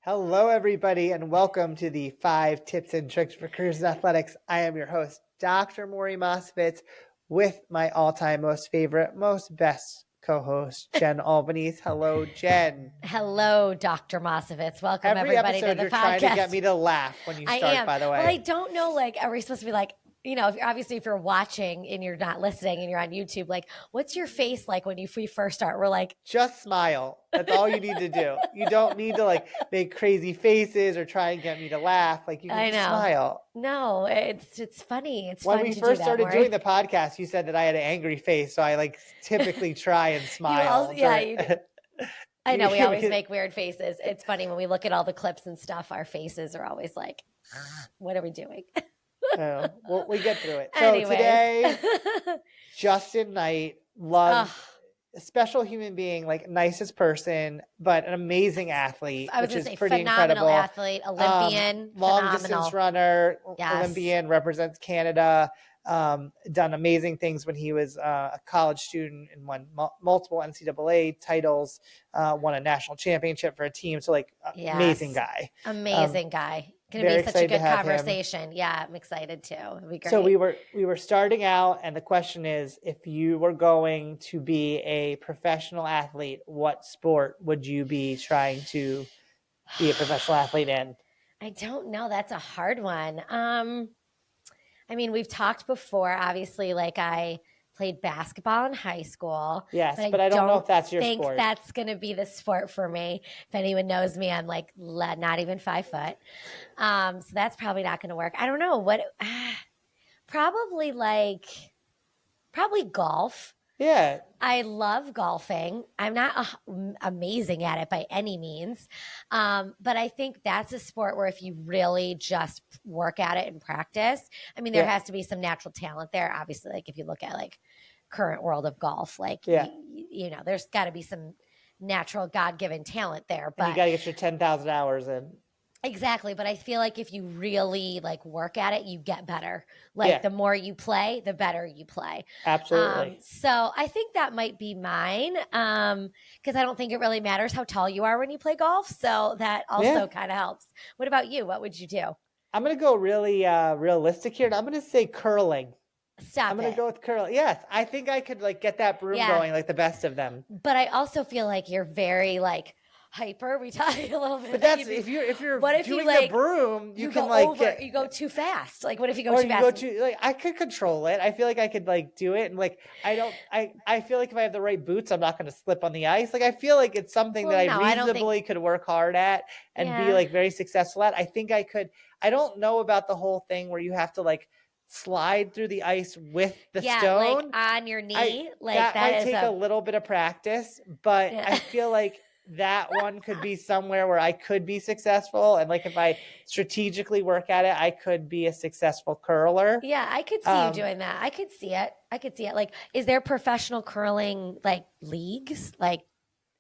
Hello, everybody, and welcome to the 5 Tips and Tricks for Careers in Athletics. I am your host, Dr. Maury Mosfitz, with my all-time most favorite, most best co-host, Jen Albanese. Hello, Jen. Hello, Dr. Mosfitz. Welcome, Every everybody, episode, to the you're podcast. trying to get me to laugh when you start, by the way. Well, I don't know, like, are we supposed to be like, if you're watching and you're not listening and you're on YouTube, like, what's your face like when we first start? We're like, just smile. That's all you need to do. You don't need to like make crazy faces or try and get me to laugh. Like you can just smile. No, it's funny. It's when fun we to first do started that, doing the podcast, you said that I had an angry face, so I like typically try and smile. I know we always make weird faces. It's funny when we look at all the clips and stuff. Our faces are always like, "What are we doing?" Well, we get through it. So today, Justyn Knight, a special human being, like nicest person, but an amazing athlete, which is pretty incredible. Athlete, Olympian, long distance runner, Olympian, represents Canada. Done amazing things when he was a college student and won multiple NCAA titles, won a national championship for a team. So amazing guy. Amazing guy. Going to be such a good conversation. Yeah, I'm excited too. It'll be great. So we were starting out, and the question is, if you were going to be a professional athlete, what sport would you be trying to be a professional athlete in? I don't know. That's a hard one. I mean, we've talked before, obviously, like I played basketball in high school. Yes, but I don't know if that's your sport. I think that's going to be the sport for me. If anyone knows me, I'm like not even 5 foot. So that's probably not going to work. I don't know what, probably golf. Yeah. I love golfing. I'm not amazing at it by any means. But I think that's a sport where if you really just work at it and practice, I mean, there has to be some natural talent there. Obviously, like if you look at like current world of golf, like, you know, there's got to be some natural God-given talent there. But you got to get your 10,000 hours in. Exactly. But I feel like if you really like work at it, you get better. Like the more you play, the better you play. Absolutely. So I think that might be mine. Because I don't think it really matters how tall you are when you play golf. So that also kind of helps. What about you? What would you do? I'm going to go really realistic here. And I'm going to say curling. I'm going to go with curling. Yes. I think I could like get that broom going like the best of them. But I also feel like you're very like hyper. We talk a little bit. But that's if you're doing the broom, you can like you go too fast. Like what if you go too fast? I could control it. I feel like I could like do it, and like I feel like if I have the right boots, I'm not going to slip on the ice. Like I feel like it's something that I reasonably could work hard at and be like very successful at. I think I could. I don't know about the whole thing where you have to like slide through the ice with the stone like on your knee. That might take a little bit of practice, but I feel like that one could be somewhere where I could be successful. And like, if I strategically work at it, I could be a successful curler. Yeah. I could see you doing that. I could see it. Like, is there professional curling, like leagues? Like,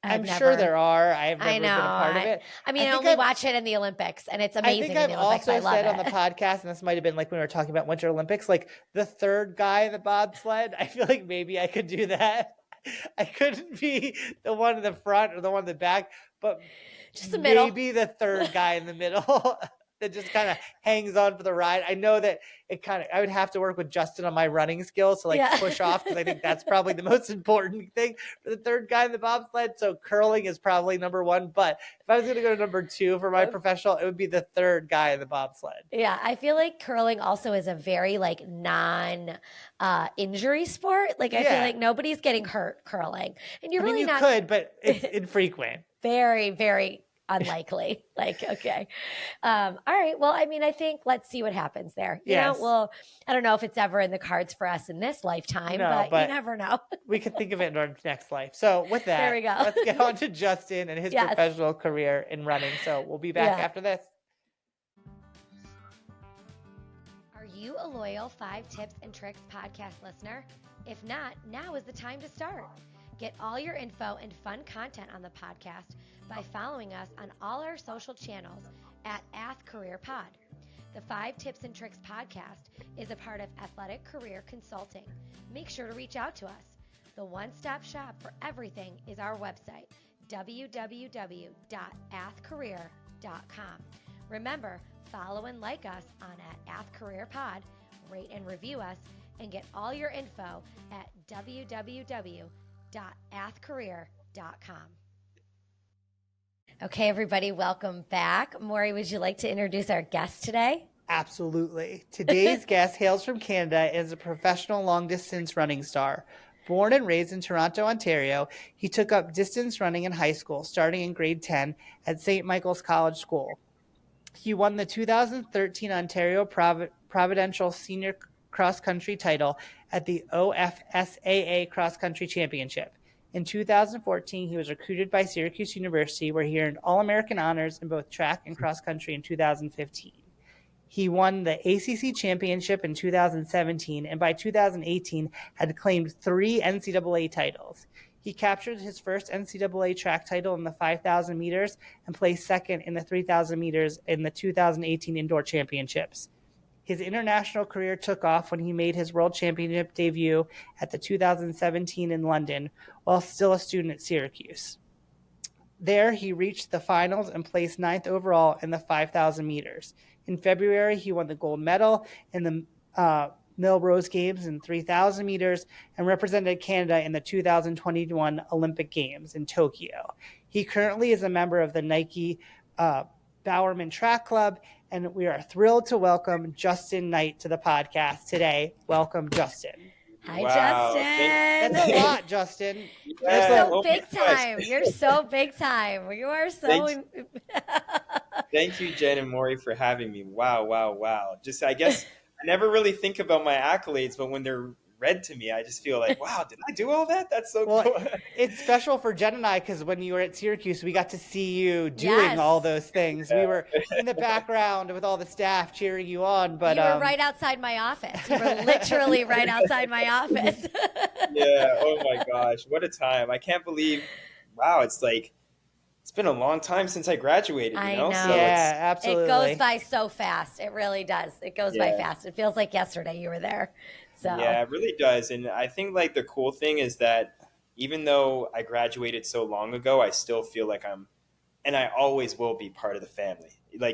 I'm sure there are. I've never been a part of it. I mean, I only watch it in the Olympics, and it's amazing. I think I've also said on the podcast, and this might have been like when we were talking about Winter Olympics, like the third guy in the bobsled. I feel like maybe I could do that. I couldn't be the one in the front or the one in the back, but just the middle. Maybe the third guy in the middle that just kind of hangs on for the ride. I know that I would have to work with Justyn on my running skills to like push off, because I think that's probably the most important thing for the third guy in the bobsled. So curling is probably number one, but if I was going to go to number 2 for my professional, it would be the third guy in the bobsled. Yeah. I feel like curling also is a very like injury sport. Like I feel like nobody's getting hurt curling, and you're really not. You could, but it's infrequent. Very, very unlikely. Like, okay. All right. Well, I mean, I think let's see what happens there. You know, well, I don't know if it's ever in the cards for us in this lifetime, but you never know. We could think of it in our next life. So with that, there we go. Let's get on to Justyn and his professional career in running. So we'll be back after this. Are you a loyal 5 Tips and Tricks podcast listener? If not, now is the time to start. Get all your info and fun content on the podcast by following us on all our social channels at @AthCareerPod. The 5 Tips and Tricks podcast is a part of Athletic Career Consulting. Make sure to reach out to us. The one-stop shop for everything is our website, www.athcareer.com. Remember, follow and like us on @AthCareerPod, rate and review us, and get all your info at www.athcareer.com. Okay, everybody, welcome back. Maury, would you like to introduce our guest today? Absolutely. Today's guest hails from Canada and is a professional long-distance running star. Born and raised in Toronto, Ontario, he took up distance running in high school, starting in grade 10 at St. Michael's College School. He won the 2013 Ontario Provincial Senior Cross Country title at the OFSAA Cross Country Championship. In 2014, he was recruited by Syracuse University, where he earned All-American honors in both track and cross country in 2015. He won the ACC Championship in 2017, and by 2018 had claimed 3 NCAA titles. He captured his first NCAA track title in the 5,000 meters and placed second in the 3,000 meters in the 2018 Indoor Championships. His international career took off when he made his World Championship debut at the 2017 in London, while still a student at Syracuse. There, he reached the finals and placed 9th overall in the 5,000 meters. In February, he won the gold medal in the Millrose Games in 3,000 meters and represented Canada in the 2021 Olympic Games in Tokyo. He currently is a member of the Nike Bowerman Track Club, and we are thrilled to welcome Justyn Knight to the podcast today. Welcome, Justyn. Hi, Justyn. That's a lot, Justyn. You're so big time. You're so big time. You are so... Thank you, Jen and Maury, for having me. Wow. Just, I guess I never really think about my accolades, but when they're read to me, I just feel like, wow, did I do all that? That's so cool. It's special for Jen and I because when you were at Syracuse, we got to see you doing all those things. We were in the background with all the staff cheering you on. But you were right outside my office. You were literally right outside my office. Yeah. Oh my gosh, what a time! I can't believe. Wow, it's been a long time since I graduated. I know. So yeah, absolutely. It goes by so fast. It really does. It goes by fast. It feels like yesterday you were there. So. Yeah, it really does. And I think the cool thing is that even though I graduated so long ago, I still feel like and I always will be part of the family. The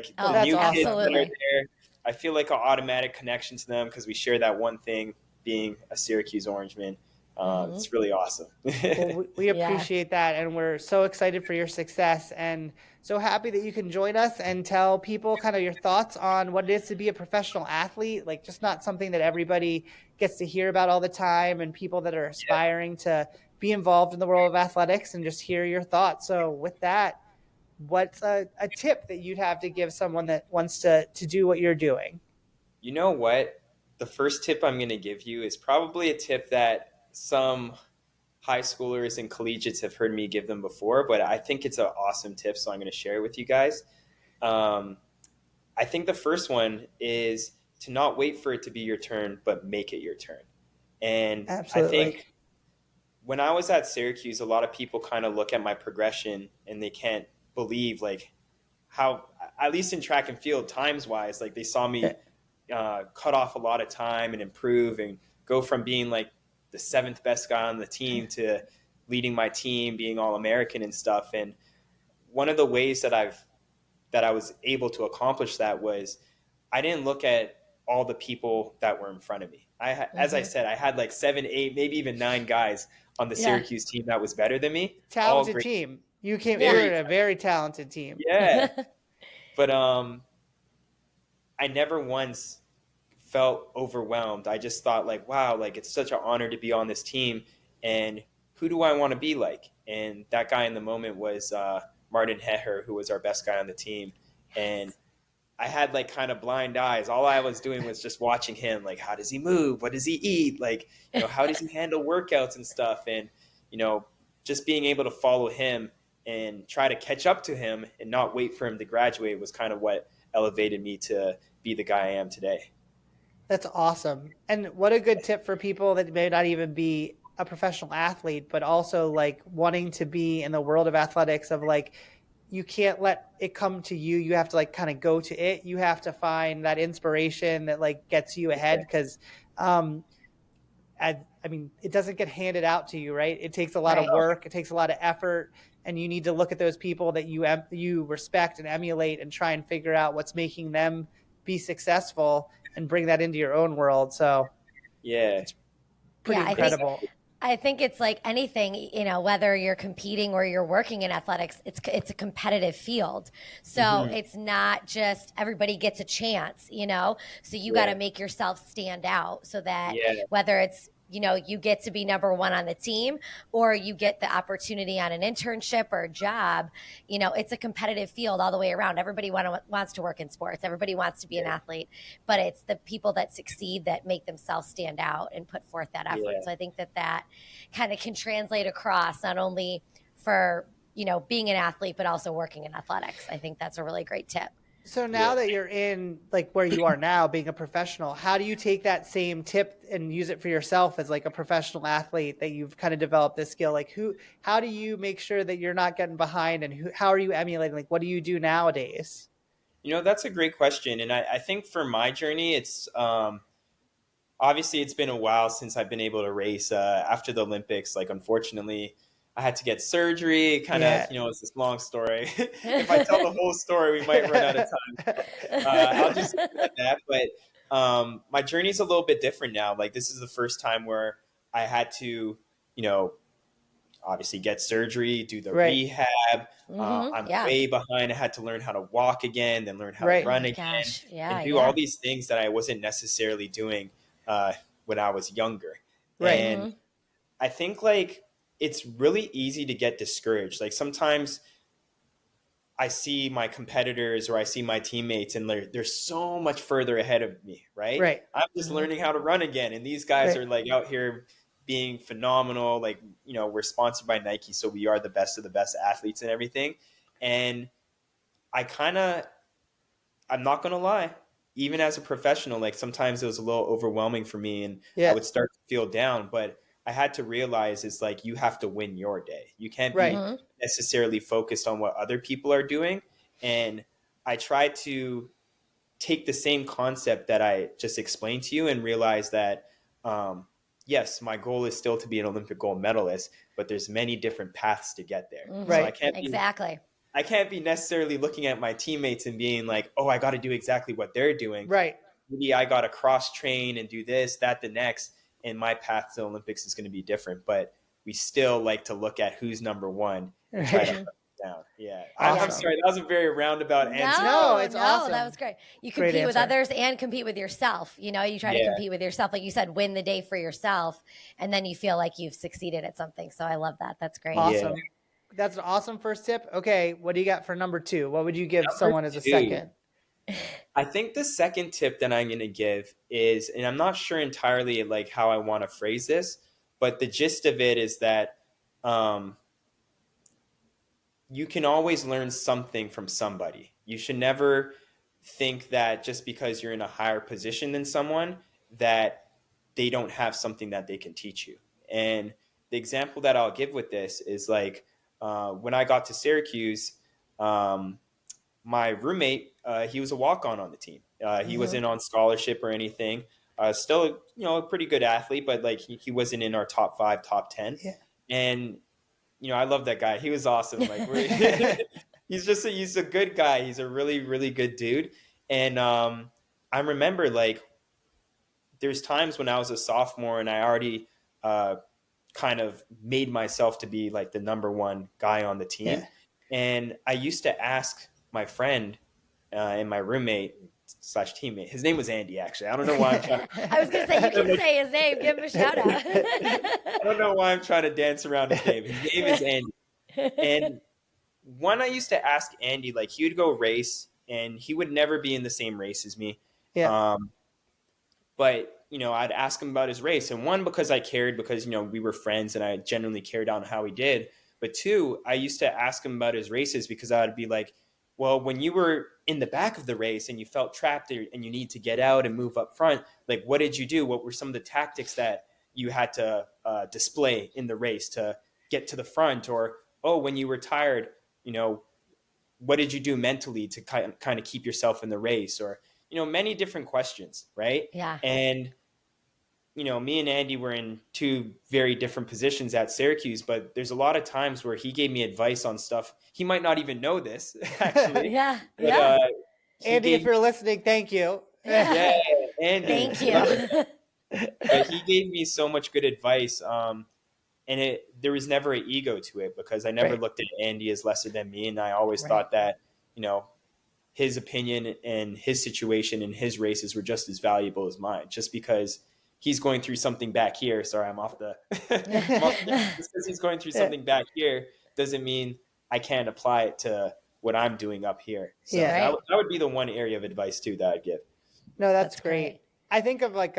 new kids that are there, I feel like an automatic connection to them because we share that one thing, being a Syracuse Orangeman. It's really awesome. Well, we appreciate that, and we're so excited for your success and so happy that you can join us and tell people kind of your thoughts on what it is to be a professional athlete, just not something that everybody gets to hear about all the time, and people that are aspiring to be involved in the world of athletics, and just hear your thoughts. So with that, what's a tip that you'd have to give someone that wants to do what you're doing? You know what? The first tip I'm going to give you is probably a tip that some high schoolers and collegiates have heard me give them before, but I think it's an awesome tip, so I'm going to share it with you guys. I think the first one is to not wait for it to be your turn, but make it your turn. And Absolutely. I think when I was at Syracuse, a lot of people kind of look at my progression and they can't believe how, at least in track and field, times-wise, they saw me cut off a lot of time and improve and go from being the 7th best guy on the team to leading my team, being All-American and stuff. And one of the ways that I was able to accomplish that was I didn't look at all the people that were in front of me. As I said, I had 7, 8, maybe even 9 guys on the Syracuse team that was better than me. Talented team. You were a very talented team. Yeah. But I never once felt overwhelmed. I just thought wow, it's such an honor to be on this team, and who do I want to be like? And that guy in the moment was Martin Heher, who was our best guy on the team. And I had kind of blind eyes. All I was doing was just watching him, how does he move? What does he eat? How does he handle workouts and stuff? And, just being able to follow him and try to catch up to him and not wait for him to graduate was kind of what elevated me to be the guy I am today. That's awesome. And what a good tip for people that may not even be a professional athlete, but also wanting to be in the world of athletics of you can't let it come to you. You have to kind of go to it. You have to find that inspiration that gets you ahead. Because it doesn't get handed out to you, right? It takes a lot of work. It takes a lot of effort, and you need to look at those people that you respect and emulate and try and figure out what's making them be successful and bring that into your own world. So it's pretty incredible. I think it's like anything, you know, whether you're competing or you're working in athletics, it's a competitive field. So it's not just everybody gets a chance, you know, so you got to make yourself stand out so that whether it's, you know, you get to be number one on the team or you get the opportunity on an internship or a job, you know, it's a competitive field all the way around. Everybody wants to work in sports. Everybody wants to be an athlete, but it's the people that succeed that make themselves stand out and put forth that effort. So I think that kind of can translate across not only for, you know, being an athlete, but also working in athletics. I think that's a really great tip. So now that you're in like where you are now, being a professional, how do you take that same tip and use it for yourself as like a professional athlete that you've kind of developed this skill? Like how do you make sure that you're not getting behind, and how are you emulating? Like, what do you do nowadays? You know, that's a great question. And I think for my journey, it's obviously it's been a while since I've been able to race after the Olympics. Like, unfortunately, I had to get surgery, kind of, you know, it's this long story. If I tell the whole story, we might run out of time. I'll just leave it at that. But my journey's a little bit different now. Like, this is the first time where I had to, you know, obviously get surgery, do the rehab. I'm way behind. I had to learn how to walk again, then learn how to run again, and do all these things that I wasn't necessarily doing when I was younger. And I think, like, it's really easy to get discouraged. Like, sometimes I see my competitors or I see my teammates and they're so much further ahead of me, right? I'm just learning how to run again. And these guys are like out here being phenomenal. Like, you know, we're sponsored by Nike, so we are the best of the best athletes and everything. And I'm not going to lie, even as a professional, like, sometimes it was a little overwhelming for me and I would start to feel down, but I had to realize is like, you have to win your day. You can't be necessarily focused on what other people are doing. And I try to take the same concept that I just explained to you and realize that, yes, my goal is still to be an Olympic gold medalist, but there's many different paths to get there. So I can't be necessarily looking at my teammates and being like, oh, I got to do exactly what they're doing. Maybe I got to cross train and do this, that, the next. And my path to the Olympics is going to be different, but we still like to look at who's number one and try to put it down. I'm sorry, that was a very roundabout answer. No, it's awesome. That was great. You compete with others and compete with yourself. You know, you try to compete with yourself. Like you said, win the day for yourself, and then you feel like you've succeeded at something. So I love that. That's great. Awesome. That's an awesome first tip. Okay, what do you got for number 2? What would you give someone as a second? I think the second tip that I'm going to give is, and I'm not sure entirely like how I want to phrase this, but the gist of it is that you can always learn something from somebody. You should never think that just because you're in a higher position than someone that they don't have something that they can teach you. And the example that I'll give with this is like when I got to Syracuse, my roommate, he was a walk-on the team. He wasn't on scholarship or anything. Still, you know, a pretty good athlete, but like he wasn't in our top 5, top 10. And, you know, I love that guy. He was awesome. Like he's a good guy. He's a really, really good dude. And I remember like there's times when I was a sophomore and I already kind of made myself to be like the number one guy on the team. And I used to ask my friend and my roommate / teammate. His name was Andy, actually. I don't know why I'm trying to... I was going to say, you can say his name. Give him a shout out. I don't know why I'm trying to dance around his name. His name is Andy. And when I used to ask Andy, like, he would go race, and he would never be in the same race as me. But, you know, I'd ask him about his race. And one, because I cared, because, you know, we were friends, and I genuinely cared on how he did. But 2, I used to ask him about his races because I would be like, well, when you were in the back of the race and you felt trapped there and you need to get out and move up front, like, what did you do? What were some of the tactics that you had to display in the race to get to the front? Or, oh, when you were tired, you know, what did you do mentally to kind of keep yourself in the race? Or, you know, many different questions, right? Yeah. And me and Andy were in two very different positions at Syracuse, but there's a lot of times where he gave me advice on stuff. He might not even know this, actually. Yeah. But, Yeah. Andy, if you're listening, thank you. Yeah, Andy. Thank you. But he gave me so much good advice. And there was never an ego to it, because I never looked at Andy as lesser than me. And I always thought that, his opinion and his situation and his races were just as valuable as mine, just because he's going through something back here. Sorry, I'm off the, just because he's going through something back here doesn't mean I can't apply it to what I'm doing up here. So that would be the one area of advice too that I'd give. No, that's great. I think of like,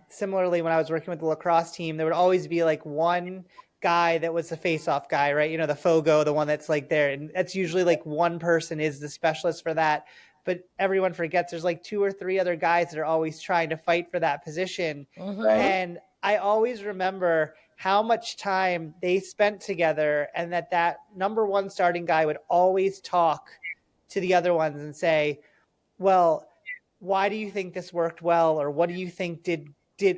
similarly when I was working with the lacrosse team, there would always be like one guy that was the face-off guy, right? The FOGO, the one that's like there. And that's usually like one person is the specialist for that. But everyone forgets there's like 2 or 3 other guys that are always trying to fight for that position. Mm-hmm. And I always remember how much time they spent together, and that number one starting guy would always talk to the other ones and say, well, why do you think this worked well? Or what do you think did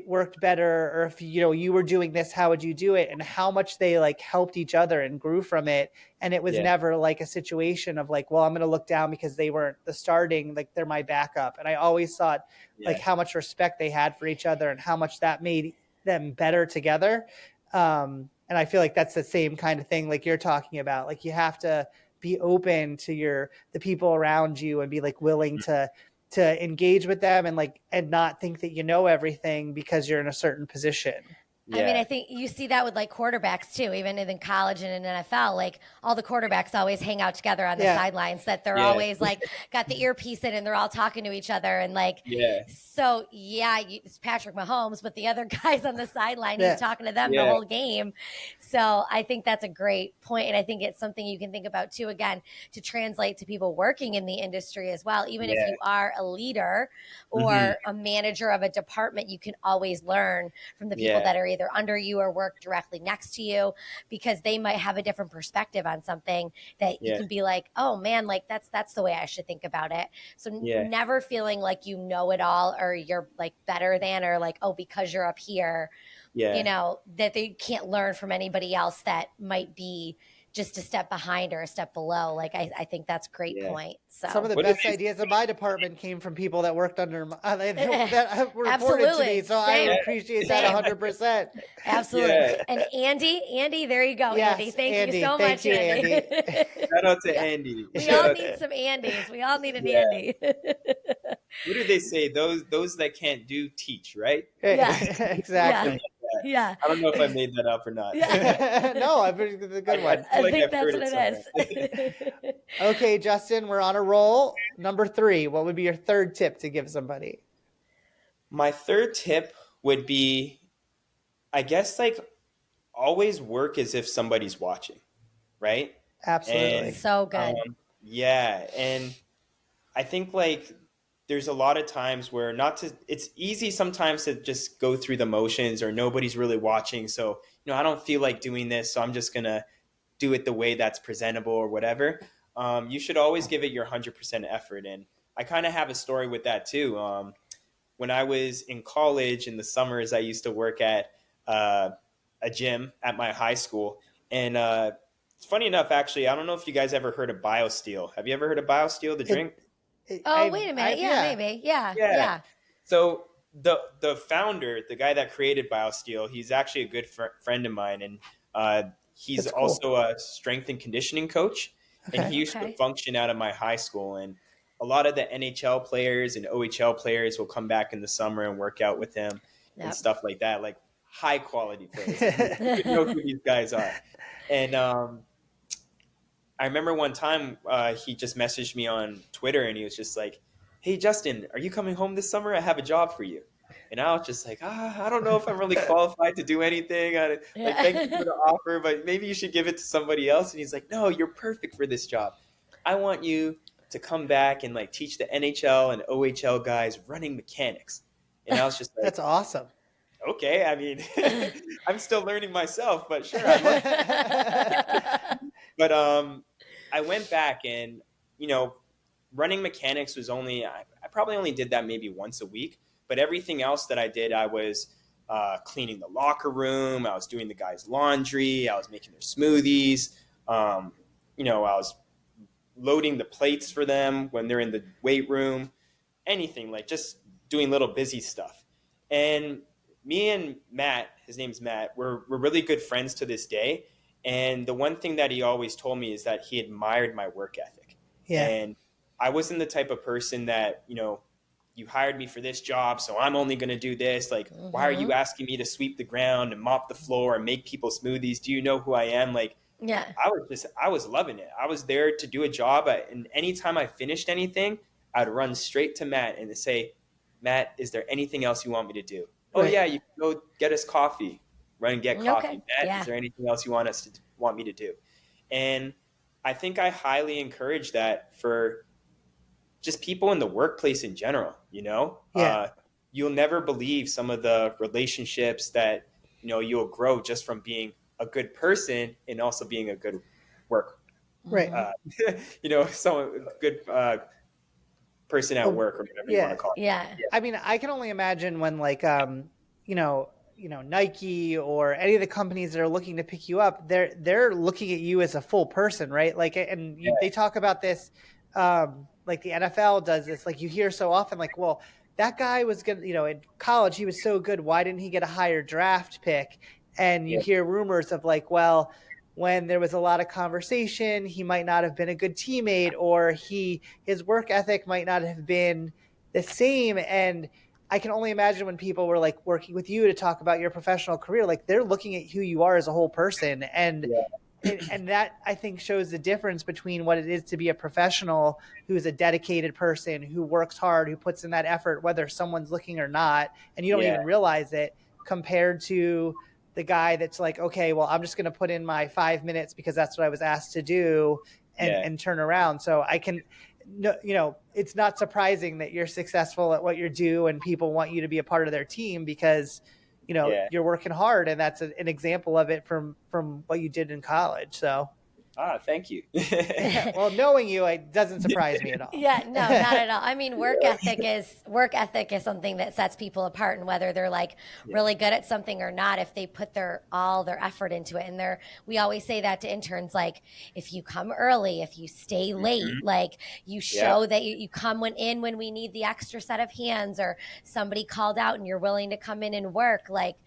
worked better? Or if, you were doing this, how would you do it? And how much they like helped each other and grew from it. And it was never like a situation of like, well, I'm going to look down because they weren't the starting, like they're my backup. And I always thought like how much respect they had for each other and how much that made them better together. And I feel like that's the same kind of thing like you're talking about. Like you have to be open to the people around you and be like willing to engage with them and not think that you know everything because you're in a certain position. I mean, I think you see that with like quarterbacks too, even in college and in NFL, like all the quarterbacks always hang out together on the sidelines, that they're always like got the earpiece in and they're all talking to each other. And like, so it's Patrick Mahomes, but the other guys on the sideline, he's talking to them the whole game. So I think that's a great point. And I think it's something you can think about too, again, to translate to people working in the industry as well. Even if you are a leader or a manager of a department, you can always learn from the people that are either under you or work directly next to you, because they might have a different perspective on something that you can be like, oh man, like that's the way I should think about it. So never feeling like you know it all or you're like better than, or like, oh, because you're up here, that they can't learn from anybody else that might be just a step behind or a step below. Like, I think that's a great point. So some of the best ideas in my department came from people that worked under that were reported to me. So I appreciate that 100%. Absolutely. And Andy, there you go. Yes, Andy. Thank you so much, Andy. Shout out to Andy. We all need some Andys. We all need an Andy. What do they say? Those that can't do, teach, right? Yeah, exactly. Yeah. I don't know if I made that up or not. No, I think it's a good one. I think that's what it is. Okay, Justyn, we're on a roll. Number 3, what would be your third tip to give somebody? My third tip would be, I guess, like always work as if somebody's watching, right? Absolutely. And, so good. And I think like there's a lot of times where it's easy sometimes to just go through the motions or nobody's really watching. So, I don't feel like doing this, so I'm just going to do it the way that's presentable or whatever. You should always give it your 100% effort. And I kind of have a story with that too. When I was in college in the summers, I used to work at a gym at my high school. And it's funny enough, actually, I don't know if you guys ever heard of BioSteel. Have you ever heard of BioSteel, the drink? Wait a minute. Maybe. Yeah. So the founder, the guy that created BioSteel, he's actually a good friend of mine. And he's also a strength and conditioning coach. Okay. And he used to function out of my high school. And a lot of the NHL players and OHL players will come back in the summer and work out with him and stuff like that. Like high quality players. You know who these guys are. And I remember one time he just messaged me on Twitter and he was just like, hey, Justyn, are you coming home this summer? I have a job for you. And I was just like, I don't know if I'm really qualified to do anything. Thank you for the offer, but maybe you should give it to somebody else. And he's like, no, you're perfect for this job. I want you to come back and like teach the NHL and OHL guys running mechanics. And I was just like, that's awesome. Okay, I mean, I'm still learning myself, but sure. But I went back and, running mechanics was I probably only did that maybe once a week. But everything else that I did, I was cleaning the locker room. I was doing the guys' laundry. I was making their smoothies. I was loading the plates for them when they're in the weight room. Anything, like just doing little busy stuff. And me and Matt, his name's Matt, we're really good friends to this day. And the one thing that he always told me is that he admired my work ethic. Yeah. And I wasn't the type of person that, you hired me for this job, so I'm only going to do this. Like, why are you asking me to sweep the ground and mop the floor and make people smoothies? Do you know who I am? Like, yeah, I was loving it. I was there to do a job. And anytime I finished anything, I'd run straight to Matt and say, Matt, is there anything else you want me to do? Oh yeah, you can go get us coffee. Run and get coffee. Okay. Matt, is there anything else you want me to do? And I think I highly encourage that for just people in the workplace in general. You'll never believe some of the relationships that you'll grow just from being a good person and also being a good work. Right. Some good person at work or whatever you want to call it. Yeah. I mean, I can only imagine when like Nike or any of the companies that are looking to pick you up, they're looking at you as a full person, right? Like, and they talk about this, like the NFL does this. Like you hear so often, like, well, that guy was good, in college he was so good. Why didn't he get a higher draft pick? And you hear rumors of like, well, when there was a lot of conversation, he might not have been a good teammate, or his work ethic might not have been the same. And I can only imagine when people were like working with you to talk about your professional career, like they're looking at who you are as a whole person. And that I think shows the difference between what it is to be a professional who is a dedicated person, who works hard, who puts in that effort, whether someone's looking or not, and you don't even realize it, compared to the guy that's like, okay, well, I'm just going to put in my 5 minutes because that's what I was asked to do and turn around. So I can, it's not surprising that you're successful at what you do and people want you to be a part of their team because, you're working hard, and that's an example of it from what you did in college. So. Thank you. Well, knowing you, it doesnn't surprise me at all. Yeah, no, not at all. I mean, work ethic is something that sets people apart, and whether they're like really good at something or not, if they put all their effort into it. And we always say that to interns, like if you come early, if you stay late, like you show that you come when we need the extra set of hands, or somebody called out and you're willing to come in and work, like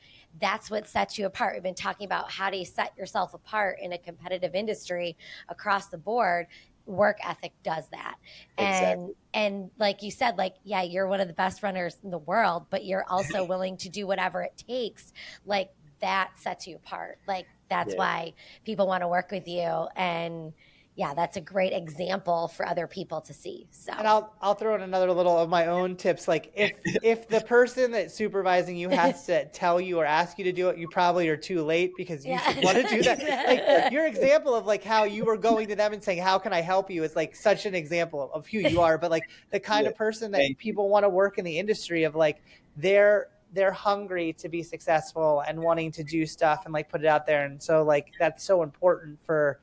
that's what sets you apart. We've been talking about how do you set yourself apart in a competitive industry across the board. Work ethic does that. Exactly. And like you said, like, yeah, you're one of the best runners in the world, but you're also willing to do whatever it takes. Like that sets you apart. Like that's why people want to work with you. And yeah, that's a great example for other people to see. So, and I'll throw in another little of my own tips. Like if the person that's supervising you has to tell you or ask you to do it, you probably are too late because you should want to do that. Like your example of like how you were going to them and saying, how can I help you, is like such an example of who you are. But like the kind of person that people want to work in the industry of, like they're hungry to be successful and wanting to do stuff and like put it out there. And so like that's so important for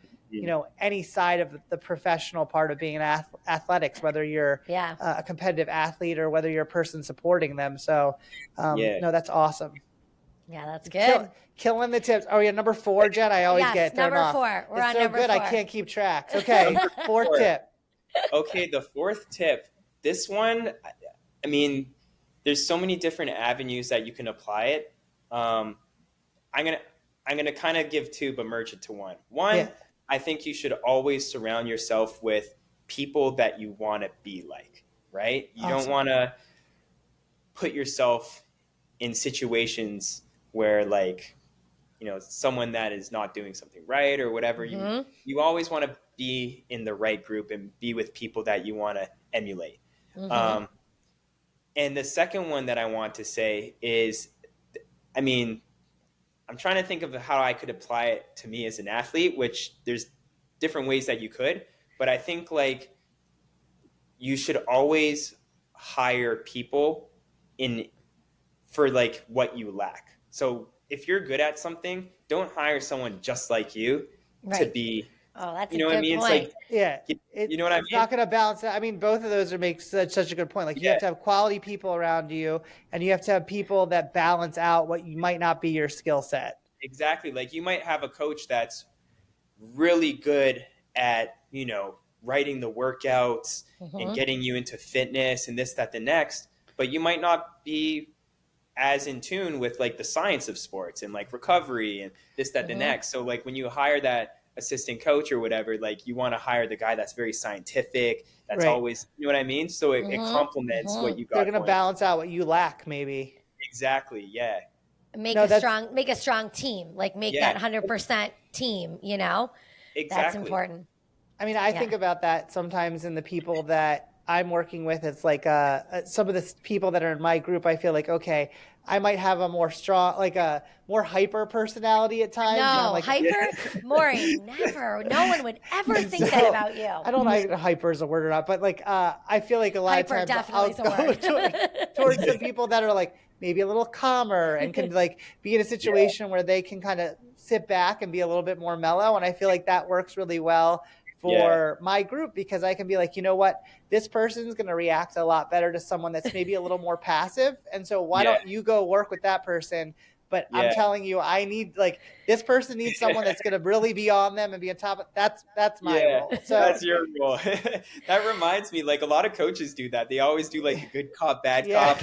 any side of the professional part of being an athletics, whether you're a competitive athlete or whether you're a person supporting them. So, no, that's awesome. Yeah, that's good. Killing the tips. Oh, yeah, number 4, Jen. I always get thrown off. Number 4. We're on so number good, 4. I can't keep track. Okay, fourth tip. Okay, the 4th tip. This one, I mean, there's so many different avenues that you can apply it. I'm gonna kind of give 2, but merge it to one. I think you should always surround yourself with people that you want to be like, right? You don't want to put yourself in situations where like, someone that is not doing something right or whatever. You always want to be in the right group and be with people that you want to emulate. And the second one that I want to say is, I'm trying to think of how I could apply it to me as an athlete, which there's different ways that you could, but I think like you should always hire people for like what you lack. So if you're good at something, don't hire someone just like you to be Oh, that's You know a what I good mean? point. It's like, Yeah. you know what I mean? It's not going to balance it. I mean, both of those make such a good point. Like you have to have quality people around you, and you have to have people that balance out what you might not be your skill set. Exactly. Like you might have a coach that's really good at, you know, writing the workouts and getting you into fitness and this, that, the next, but you might not be as in tune with like the science of sports and like recovery and this, that, the next. So like when you hire that assistant coach or whatever, like you want to hire the guy that's very scientific, that's always, you know what I mean? So it complements what you got. They're going to balance out what you lack, maybe. Exactly. Yeah. Make a strong team, like make that 100% team, you know? Exactly. That's important. I mean, I think about that sometimes in the people that I'm working with. It's like some of the people that are in my group, I feel like, okay, I might have a more strong, like a more hyper personality at times. No, like, hyper? Maury, never. No one would ever think that about you. I don't know if hyper is a word or not, but like I feel like a lot hyper of times I'll go towards the people that are like maybe a little calmer and can like be in a situation where they can kind of sit back and be a little bit more mellow. And I feel like that works really well for my group, because I can be like, you know what, this person's going to react a lot better to someone that's maybe a little more passive. And so why don't you go work with that person? But I'm telling you, I need like this person needs someone that's going to really be on them and be on top of that's my role. So that's your role. That reminds me, like a lot of coaches do that. They always do like a good cop, bad cop.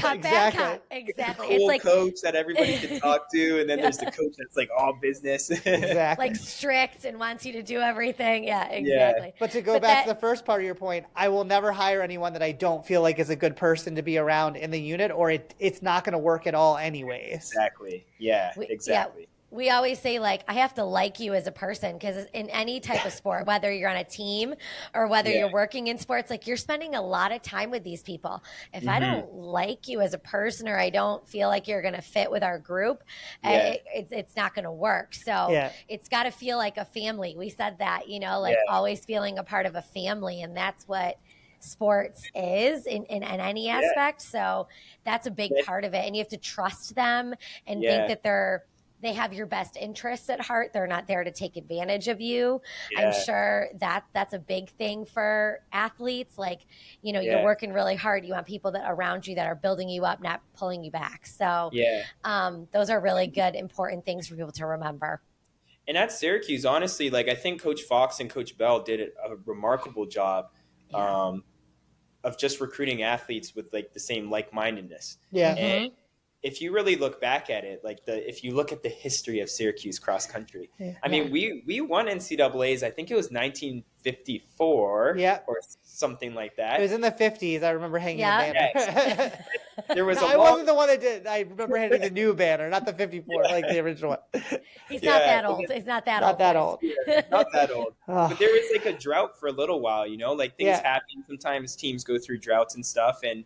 Exactly. Cool, it's like coach that everybody can talk to, and then there's the coach that's like all business. Like strict and wants you to do everything. Yeah, exactly. But to go back to the first part of your point, I will never hire anyone that I don't feel like is a good person to be around in the unit, or it's not going to work at all anyways. Exactly. Yeah, exactly. Yeah. We always say, like, I have to like you as a person, because in any type of sport, whether you're on a team or whether you're working in sports, like you're spending a lot of time with these people. If I don't like you as a person, or I don't feel like you're going to fit with our group, it's not going to work. So it's got to feel like a family. We said that, you know, like always feeling a part of a family. And that's what sports is in any aspect. So that's a big part of it. And you have to trust them and think that they have your best interests at heart. They're not there to take advantage of you. I'm sure that's a big thing for athletes. Like, you know, you're working really hard. You want people that around you that are building you up, not pulling you back. So those are really good, important things for people to remember. And at Syracuse, honestly, like I think Coach Fox and Coach Bell did a remarkable job of just recruiting athletes with like the same like-mindedness. Yeah. And if you really look back at it, like if you look at the history of Syracuse cross country, I mean, we won NCAAs. I think it was 1954 or something like that. It was in the 50s. I remember hanging a banner. Yes. There was I wasn't the one that did. I remember hanging the new banner, not the 54, like the original one. He's not that old. He's not that old. Not that old. Not that old. But there was like a drought for a little while, you know, like things happen. Sometimes teams go through droughts and stuff. And,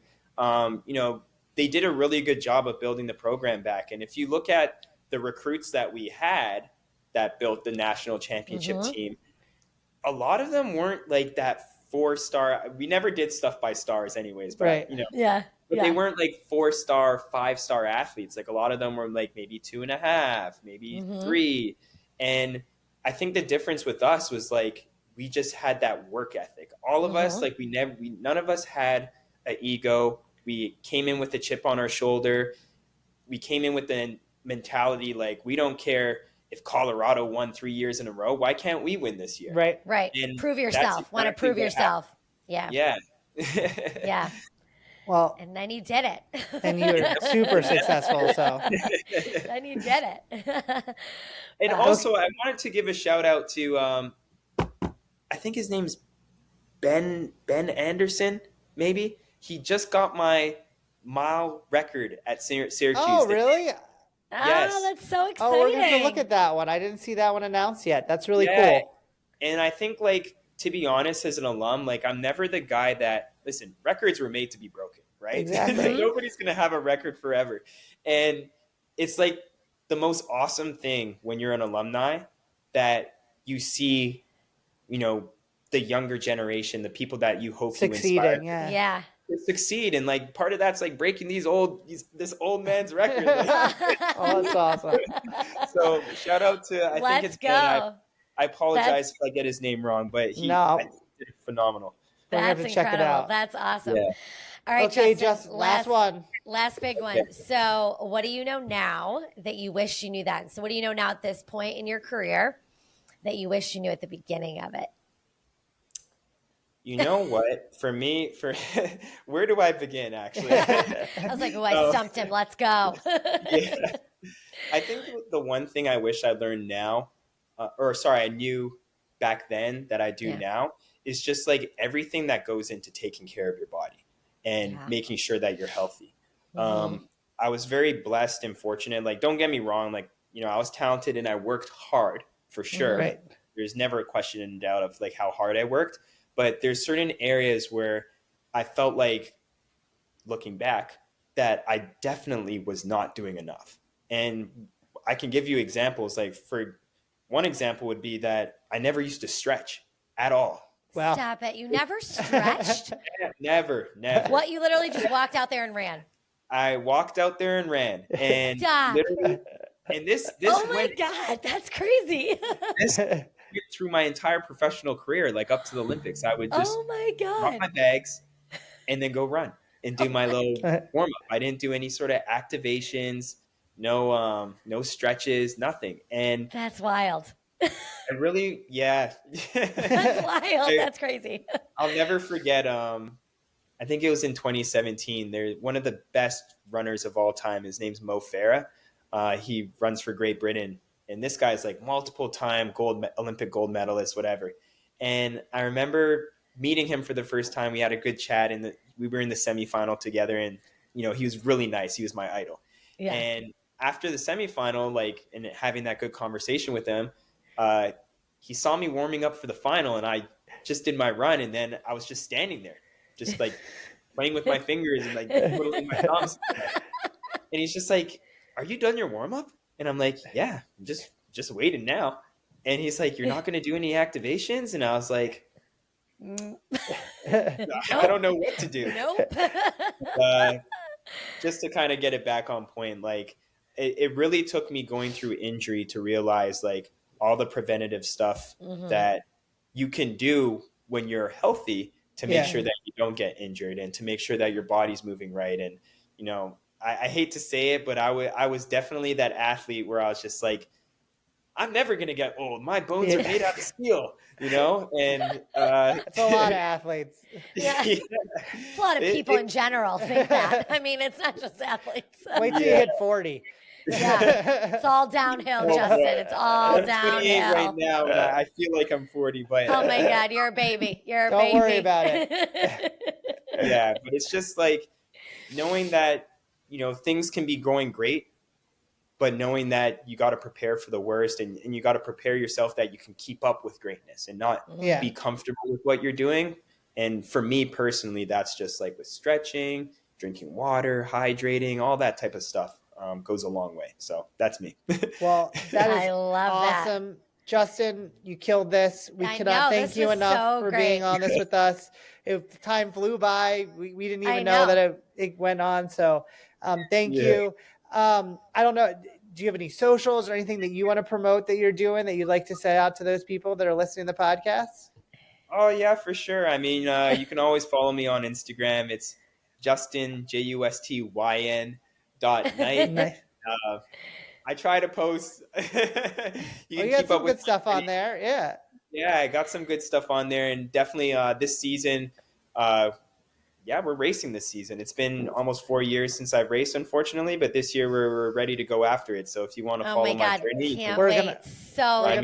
you know, they did a really good job of building the program back. And if you look at the recruits that we had that built the national championship team, a lot of them weren't like that 4-star. We never did stuff by stars anyways, but you know, but they weren't like 4-star, 5-star athletes. Like a lot of them were like maybe 2.5, maybe 3. And I think the difference with us was like, we just had that work ethic. All of us, like none of us had an ego. We came in with a chip on our shoulder. We came in with the mentality like, we don't care if Colorado won 3 years in a row. Why can't we win this year? Right. And prove yourself. Want to prove yourself. Yeah. Yeah. Well, and then you did it. And you were super successful. So then you did it. And also, I wanted to give a shout out to, I think his name's Ben Anderson, maybe. He just got my mile record at Syracuse. Oh, really? Yes. Oh, that's so exciting. Oh, we're going to look at that one. I didn't see that one announced yet. That's really cool. And I think, like, to be honest, as an alum, like, I'm never the guy that, listen, records were made to be broken, right? Exactly. Like, nobody's going to have a record forever. And it's like the most awesome thing when you're an alumni that you see, you know, the younger generation, the people that you hope succeeding, you inspire. Yeah. Succeed, and like part of that's like breaking this old man's record. Like. Oh, that's awesome. So shout out to I think it's Ben. I apologize if I get his name wrong, but I think he did phenomenal. That's to check it incredible. out. That's awesome. Yeah. All right, Okay, Justyn, last one. Last big one. So what do you know now that you wish you knew then? So what do you know now at this point in your career that you wish you knew at the beginning of it? You know what? For me, where do I begin, actually? I was like, oh, I stumped him. Let's go. Yeah. I think the one thing I wish I learned now, I knew back then that I do now, is just like everything that goes into taking care of your body and making sure that you're healthy. I was very blessed and fortunate. Like, don't get me wrong. Like, I was talented and I worked hard for sure. Right. There's never a question in doubt of like how hard I worked, but there's certain areas where I felt like, looking back, that I definitely was not doing enough. And I can give you examples. Like, for one example would be that I never used to stretch at all. Wow. Stop it. You never stretched? Never. What? You literally just walked out there and ran? I walked out there and ran. And Stop. literally, and this oh my God, that's crazy. This went through my entire professional career, like up to the Olympics. I would just drop my bags and then go run and do my little warm up. I didn't do any sort of activations, no stretches, nothing. And that's wild. I really, That's wild. That's crazy. I'll never forget. I think it was in 2017. They're one of the best runners of all time. His name's Mo Farah. He runs for Great Britain. And this guy's like multiple-time Olympic gold medalist, whatever. And I remember meeting him for the first time. We had a good chat, and we were in the semifinal together. And he was really nice. He was my idol. Yeah. And after the semifinal, and having that good conversation with him, he saw me warming up for the final, and I just did my run, and then I was just standing there, just like playing with my fingers and like twiddling my thumbs. And he's just like, "Are you done your warm up?" And I'm like, "Yeah, I'm just waiting now." And he's like, "You're not going to do any activations?" And I was like, I don't know what to do. Nope. Just to kind of get it back on point, like it really took me going through injury to realize like all the preventative stuff that you can do when you're healthy to make sure that you don't get injured and to make sure that your body's moving right. And, I hate to say it, but I was definitely that athlete where I was just like, I'm never going to get old. My bones are made out of steel, and it's a lot of athletes. Yeah. It's a lot of people in general think that. I mean, it's not just athletes. Wait till you hit 40. Yeah, it's all downhill, Justyn. It's all downhill. Right now, I feel like I'm 40, but oh my God, you're a baby. You're a Don't baby. worry about it. Yeah, but it's just like knowing that things can be going great, but knowing that you got to prepare for the worst, and you got to prepare yourself that you can keep up with greatness and not be comfortable with what you're doing. And for me personally, that's just like with stretching, drinking water, hydrating, all that type of stuff. Goes a long way. So that's me. Well, that is I love awesome. That. Justyn, you killed this. We cannot thank you enough for being on this with us. Time flew by. We didn't even know that it went on. So thank you. I don't know. Do you have any socials or anything that you want to promote that you're doing that you'd like to say out to those people that are listening to the podcast? Oh, yeah, for sure. I mean, you can always follow me on Instagram. It's Justyn, JUSTYN. .night. I try to post. You got some good stuff on there. Yeah, I got some good stuff on there, and definitely this season, we're racing this season. It's been almost 4 years since I've raced, unfortunately, but this year we're ready to go after it. So if you want to follow my journey, we're gonna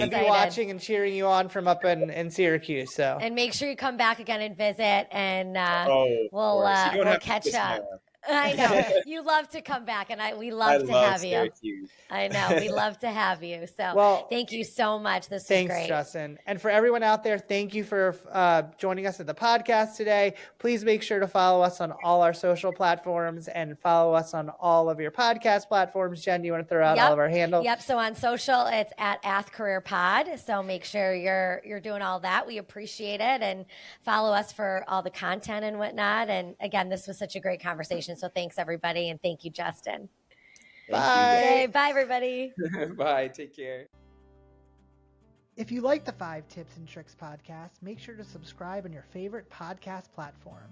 be watching and cheering you on from up in Syracuse. So and make sure you come back again and visit, and we'll catch up. I know you love to come back, and we love to have you. I know we love to have you. So thank you so much. This was great. Thanks, Justyn. And for everyone out there, thank you for joining us at the podcast today. Please make sure to follow us on all our social platforms and follow us on all of your podcast platforms. Jen, do you want to throw out all of our handles? Yep. So on social, it's at @AthCareerPod. So make sure you're doing all that. We appreciate it, and follow us for all the content and whatnot. And again, this was such a great conversation. So thanks everybody, and thank you, Justyn. Bye. Bye, everybody. Bye. Take care. If you like the 5 Tips and Tricks podcast, make sure to subscribe on your favorite podcast platform.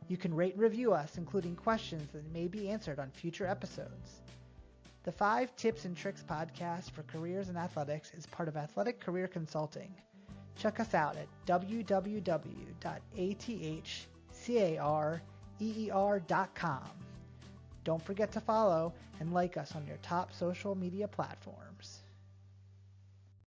You can rate and review us, including questions that may be answered on future episodes. The 5 Tips and Tricks podcast for careers in athletics is part of Athletic Career Consulting. Check us out at www.athcareer.com. Don't forget to follow and like us on your top social media platforms.